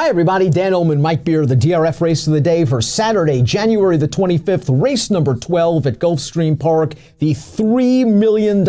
Hi everybody, Dan Illman, Mike Beer, the DRF race of the day for Saturday, January the 25th, race number 12 at Gulfstream Park, the $3 million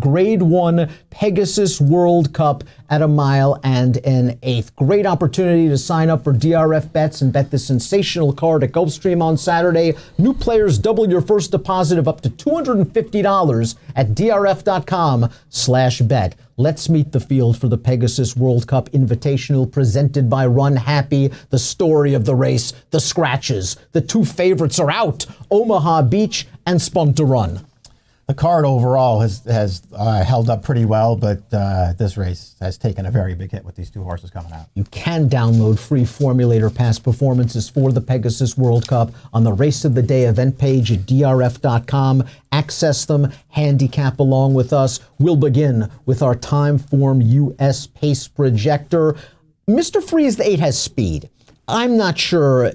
Grade 1 Pegasus World Cup at 1 mile and an eighth. Great opportunity to sign up for DRF bets and bet the sensational card at Gulfstream on Saturday. New players double your first deposit of up to $250 at DRF.com/bet. Let's meet the field for the Pegasus World Cup Invitational presented by Run Happy. The story of the race, the scratches. The two favorites are out, Omaha Beach and Spun to Run. The card overall has held up pretty well, but this race has taken a very big hit with these two horses coming out. You can download free Formulator past performances for the Pegasus World Cup on the Race of the Day event page at DRF.com. Access them, handicap along with us. We'll begin with our Timeform US Pace Projector. Mr. Freeze, the 8 has speed. I'm not sure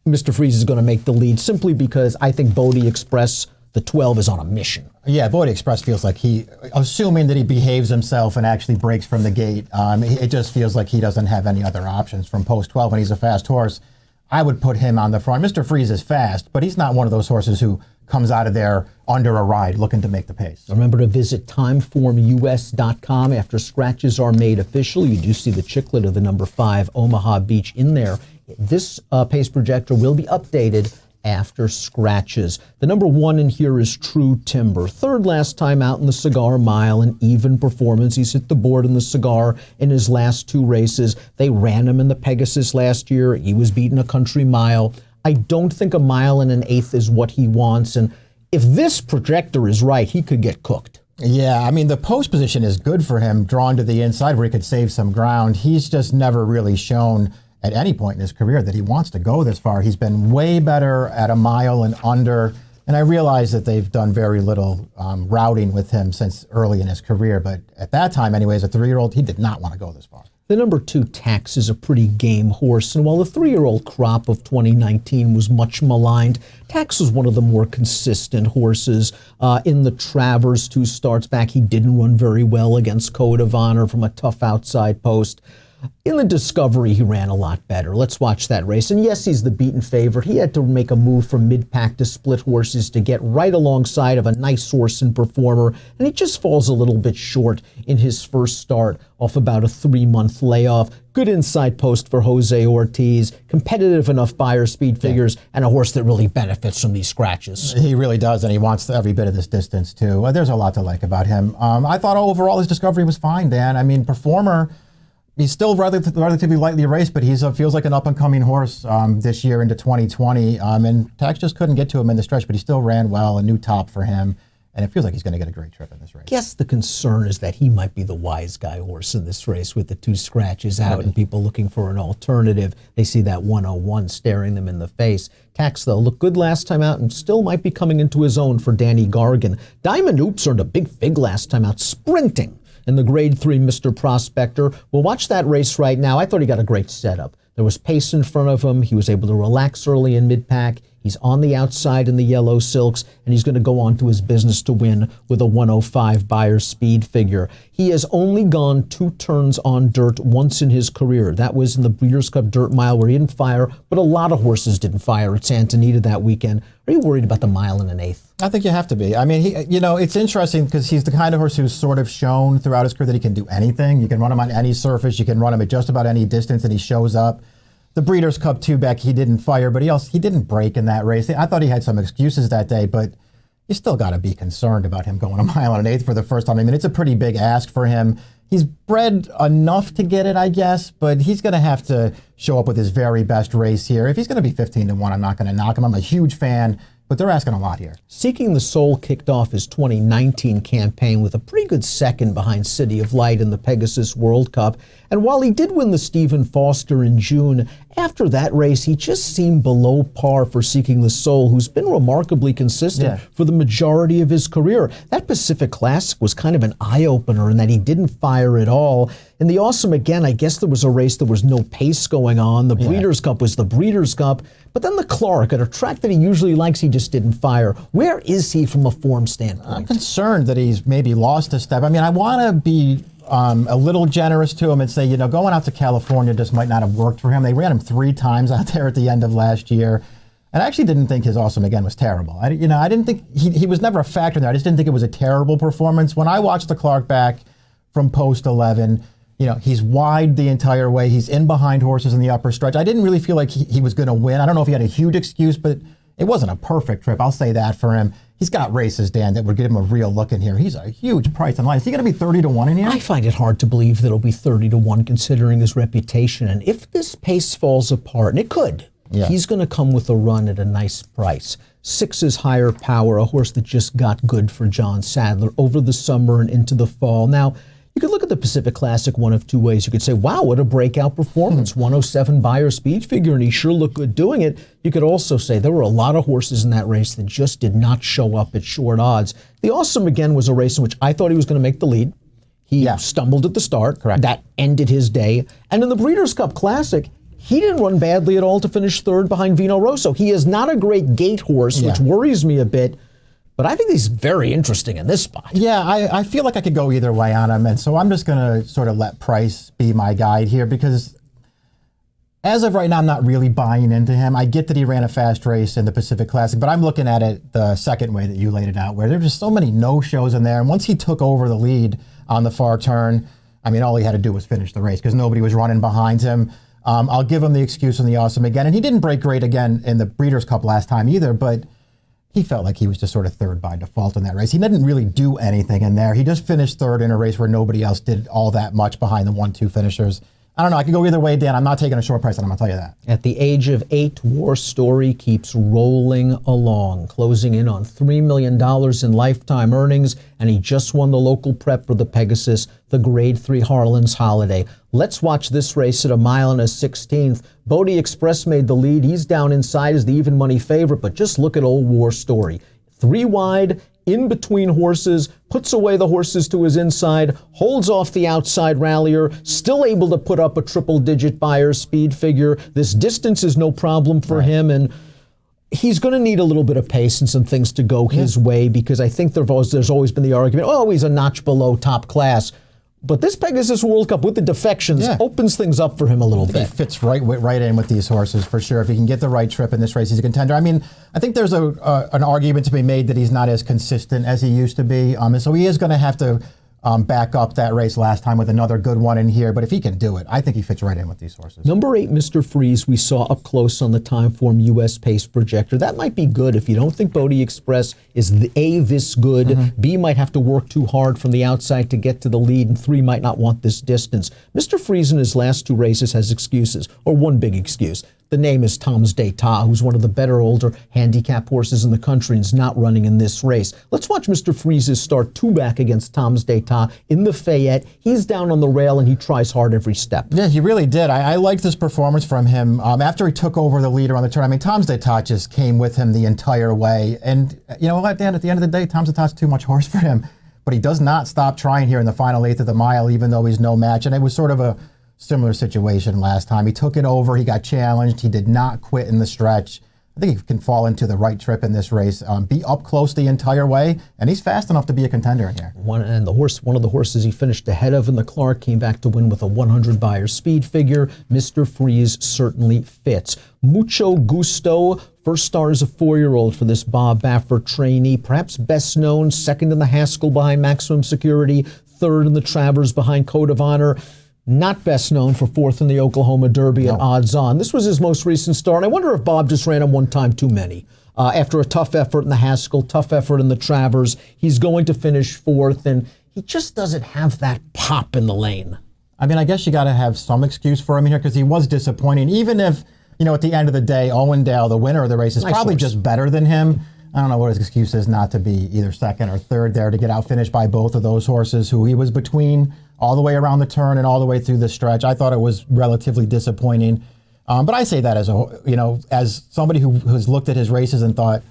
Mr. Freeze is going to make the lead simply because I think Bodie Express, the 12, is on a mission. Yeah, Bodie Express feels like assuming that he behaves himself and actually breaks from the gate, it just feels like he doesn't have any other options from post 12, and he's a fast horse. I would put him on the front. Mr. Freeze is fast, but he's not one of those horses who comes out of there under a ride looking to make the pace. Remember to visit timeformus.com after scratches are made official. You do see the chiclet of the number 5 Omaha Beach in there. This pace projector will be updated after scratches. The number 1 in here is True Timber. Third last time out in the Cigar Mile, an even performance. He's hit the board in the Cigar in his last 2 races. They ran him in the Pegasus last year. He was beaten a country mile. I don't think 1 mile and an eighth is what he wants. And if this projector is right, he could get cooked. Yeah, I mean, the post position is good for him, drawn to the inside where he could save some ground. He's just never really shown at any point in his career that he wants to go this far. He's been way better at 1 mile and under, and I realize that they've done very little routing with him since early in his career, but at that time anyways, a 3-year-old, he did not want to go this far. The number 2 Tax is a pretty game horse, and while the 3-year-old crop of 2019 was much maligned, Tax was one of the more consistent horses. In the Travers 2 starts back, he didn't run very well against Code of Honor from a tough outside post. In the Discovery, he ran a lot better. Let's watch that race. And yes, he's the beaten favorite. He had to make a move from mid-pack to split horses to get right alongside of a nice horse and performer, and he just falls a little bit short in his first start off about a 3-month layoff. Good inside post for Jose Ortiz, competitive enough buyer speed figures, and a horse that really benefits from these scratches. He really does, and he wants every bit of this distance, too. There's a lot to like about him. I thought overall his Discovery was fine, Dan. I mean, performer, he's still relatively lightly raced, but he feels like an up-and-coming horse this year into 2020. And Tax just couldn't get to him in the stretch, but he still ran well, a new top for him. And it feels like he's going to get a great trip in this race. Guess the concern is that he might be the wise guy horse in this race with the 2 scratches out and people looking for an alternative. They see that 101 staring them in the face. Tax, though, looked good last time out and still might be coming into his own for Danny Gargan. Diamond Oops earned a big fig last time out, sprinting in the Grade 3 Mr. Prospector. We'll watch that race right now. I thought he got a great setup. There was pace in front of him. He was able to relax early in mid-pack. He's on the outside in the yellow silks, and he's going to go on to his business to win with a 105 buyer speed figure. He has only gone 2 turns on dirt once in his career. That was in the Breeders' Cup Dirt Mile where he didn't fire, but a lot of horses didn't fire at Santa Anita that weekend. Are you worried about the 1 mile and an eighth? I think you have to be. I mean, it's interesting because he's the kind of horse who's sort of shown throughout his career that he can do anything. You can run him on any surface. You can run him at just about any distance, and he shows up. The Breeders' Cup 2 back, he didn't fire, but he didn't break in that race. I thought he had some excuses that day, but you still got to be concerned about him going 1 mile and an eighth for the first time. I mean, it's a pretty big ask for him. He's bred enough to get it, I guess, but he's going to have to show up with his very best race here. If he's going to be 15-1, I'm not going to knock him. I'm a huge fan, but they're asking a lot here. Seeking the Soul kicked off his 2019 campaign with a pretty good second behind City of Light in the Pegasus World Cup. And while he did win the Stephen Foster in June, after that race, he just seemed below par for Seeking the Soul, who's been remarkably consistent for the majority of his career. That Pacific Classic was kind of an eye-opener in that he didn't fire at all. In the Awesome Again, I guess there was a race, there was no pace going on. The Breeders' Cup was the Breeders' Cup. But then the Clark, at a track that he usually likes, he just didn't fire. Where is he from a form standpoint? I'm concerned that he's maybe lost a step. I mean, I want to be a little generous to him and say, you know, going out to California just might not have worked for him. They ran him 3 times out there at the end of last year. And I actually didn't think his Awesome Again was terrible. I didn't think he was never a factor in there. I just didn't think it was a terrible performance. When I watched the Clark back from post 11, you know, he's wide the entire way. He's in behind horses in the upper stretch. I didn't really feel like he was going to win. I don't know if he had a huge excuse, but it wasn't a perfect trip. I'll say that for him. He's got races, Dan, that would give him a real look in here. He's a huge price in line. Is he going to be 30-1 in here? I find it hard to believe that it'll be 30-1 considering his reputation. And if this pace falls apart, and it could, he's going to come with a run at a nice price. 6 is Higher Power, a horse that just got good for John Sadler over the summer and into the fall. Now, you could look at the Pacific Classic one of 2 ways. You could say, wow, what a breakout performance. 107 Beyer speed figure, and he sure looked good doing it. You could also say there were a lot of horses in that race that just did not show up at short odds. The Awesome Again was a race in which I thought he was going to make the lead. He stumbled at the start. Correct. That ended his day. And in the Breeders' Cup Classic, he didn't run badly at all to finish 3rd behind Vino Rosso. He is not a great gate horse, which worries me a bit. But I think he's very interesting in this spot. Yeah, I feel like I could go either way on him, and so I'm just going to sort of let price be my guide here because as of right now, I'm not really buying into him. I get that he ran a fast race in the Pacific Classic, but I'm looking at it the second way that you laid it out, where there's just so many no-shows in there, and once he took over the lead on the far turn, I mean, all he had to do was finish the race because nobody was running behind him. I'll give him the excuse on the Awesome Again, and he didn't break great again in the Breeders' Cup last time either, but he felt like he was just sort of 3rd by default in that race. He didn't really do anything in there. He just finished 3rd in a race where nobody else did all that much behind the 1-2 finishers. I don't know. I could go either way, Dan. I'm not taking a short price, and I'm going to tell you that. At the age of 8, War Story keeps rolling along, closing in on $3 million in lifetime earnings, and he just won the local prep for the Pegasus, the Grade 3 Harlan's Holiday. Let's watch this race at 1 1/16. Bodie Express made the lead. He's down inside as the even money favorite, but just look at old War Story. 3 wide, in between horses, puts away the horses to his inside, holds off the outside rallier, still able to put up a triple-digit Beyer speed figure. This distance is no problem for him, and he's going to need a little bit of pace and some things to go his way because I think there's always been the argument, oh, he's a notch below top class. But this Pegasus World Cup with the defections opens things up for him a little bit. He fits right in with these horses for sure. If he can get the right trip in this race, he's a contender. I mean, I think there's an argument to be made that he's not as consistent as he used to be. And so he is going to have to back up that race last time with another good one in here. But if he can do it, I think he fits right in with these horses. Number 8, Mr. Freeze, we saw up close on the Timeform US Pace Projector. That might be good if you don't think Bodie Express is this good. B might have to work too hard from the outside to get to the lead, and 3 might not want this distance. Mr. Freeze in his last 2 races has excuses, or one big excuse. The name is Tom's d'Etat, who's one of the better older handicap horses in the country and is not running in this race. Let's watch Mr. Freeze's start 2 back against Tom's d'Etat in the Fayette. He's down on the rail and he tries hard every step. Yeah, he really did. I liked this performance from him. After he took over the leader on the turn, I mean, Tom's d'Etat just came with him the entire way. And you know what, Dan, at the end of the day, Tom's d'Etat's too much horse for him. But he does not stop trying here in the final 1/8 of the mile, even though he's no match. And it was sort of a similar situation last time. He took it over, he got challenged, he did not quit in the stretch. I think he can fall into the right trip in this race, be up close the entire way, and he's fast enough to be a contender in here. One of the horses he finished ahead of in the Clark came back to win with a 100 Beyer speed figure. Mr. Freeze certainly fits. Mucho Gusto, first start as a 4-year-old for this Bob Baffert trainee, perhaps best known, 2nd in the Haskell behind Maximum Security, 3rd in the Travers behind Code of Honor. Not best known for 4th in the Oklahoma Derby at odds on. This was his most recent start. I wonder if Bob just ran him one time too many. After a tough effort in the Haskell, tough effort in the Travers, he's going to finish 4th, and he just doesn't have that pop in the lane. I mean, I guess you got to have some excuse for him here because he was disappointing. Even if, you know, at the end of the day, Owendale, the winner of the race, is probably just better than him. I don't know what his excuse is not to be either 2nd or 3rd there to get out-finished by both of those horses who he was between all the way around the turn and all the way through the stretch. I thought it was relatively disappointing. But I say that as somebody who has looked at his races and thought,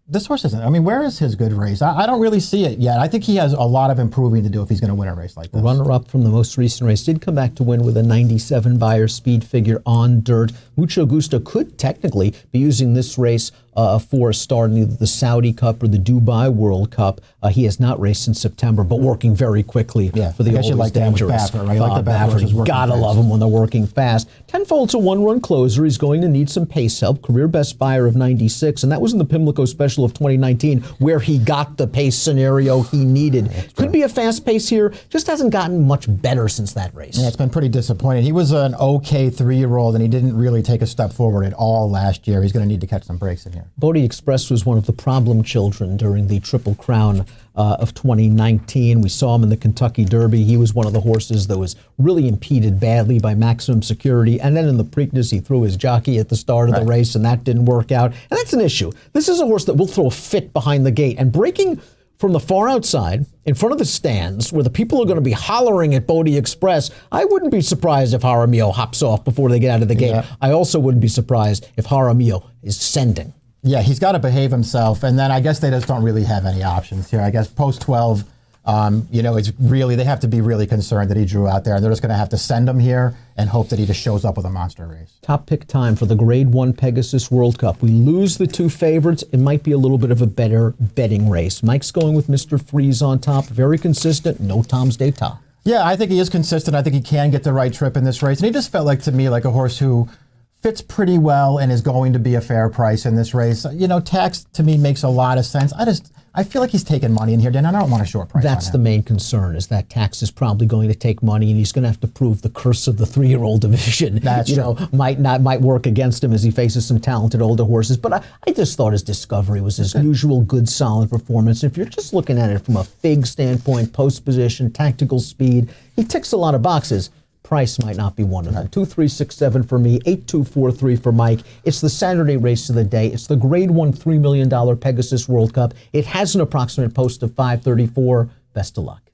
this horse isn't, I mean, where is his good race? I don't really see it yet. I think he has a lot of improving to do if he's going to win a race like this. Runner-up from the most recent race did come back to win with a 97 Beyer speed figure on dirt. Mucho Gusto could technically be using this race for a start in either the Saudi Cup or the Dubai World Cup. He has not raced since September, but working very quickly for the always like dangerous. Baffert, right? Like the Baffert, gotta love him when they're working fast. Tenfold's a one-run closer. He's going to need some pace help. Career best buyer of 96, and that was in the Pimlico Special of 2019, where he got the pace scenario he needed. Could be a fast pace here. Just hasn't gotten much better since that race. Yeah, it's been pretty disappointing. He was an okay 3-year-old, and he didn't really take a step forward at all last year. He's going to need to catch some breaks in here. Bodie Express was one of the problem children during the Triple Crown of 2019. We saw him in the Kentucky Derby. He was one of the horses that was really impeded badly by Maximum Security. And then in the Preakness, he threw his jockey at the start of the race, and that didn't work out. And that's an issue. This is a horse that will throw a fit behind the gate. And breaking from the far outside, in front of the stands, where the people are going to be hollering at Bodie Express, I wouldn't be surprised if Jaramillo hops off before they get out of the gate. Yeah. I also wouldn't be surprised if Jaramillo is sending. Yeah, he's got to behave himself, and then I guess they just don't really have any options here. I guess post 12, it's really, they have to be really concerned that he drew out there, and they're just going to have to send him here and hope that he just shows up with a monster race. Top pick time for the Grade 1 Pegasus World Cup. We lose the 2 favorites. It might be a little bit of a better betting race. Mike's going with Mr. Freeze on top. Very consistent. No Tom's d'Etat. Yeah, I think he is consistent. I think he can get the right trip in this race, and he just felt like, to me, like a horse who fits pretty well and is going to be a fair price in this race. Tax to me makes a lot of sense. I feel like he's taking money in here, Dan. I don't want a short price. That's the main concern, is that Tax is probably going to take money, and he's going to have to prove the curse of the 3-year-old division. That's true. Might work against him as he faces some talented older horses. But I just thought his Discovery was his usual good, solid performance. If you're just looking at it from a FIG standpoint, post position, tactical speed, he ticks a lot of boxes. Price might not be one of them. 2367 for me, 8243 for Mike. It's the Saturday race of the day. It's the Grade 1 $3 million Pegasus World Cup. It has an approximate post of 534. Best of luck.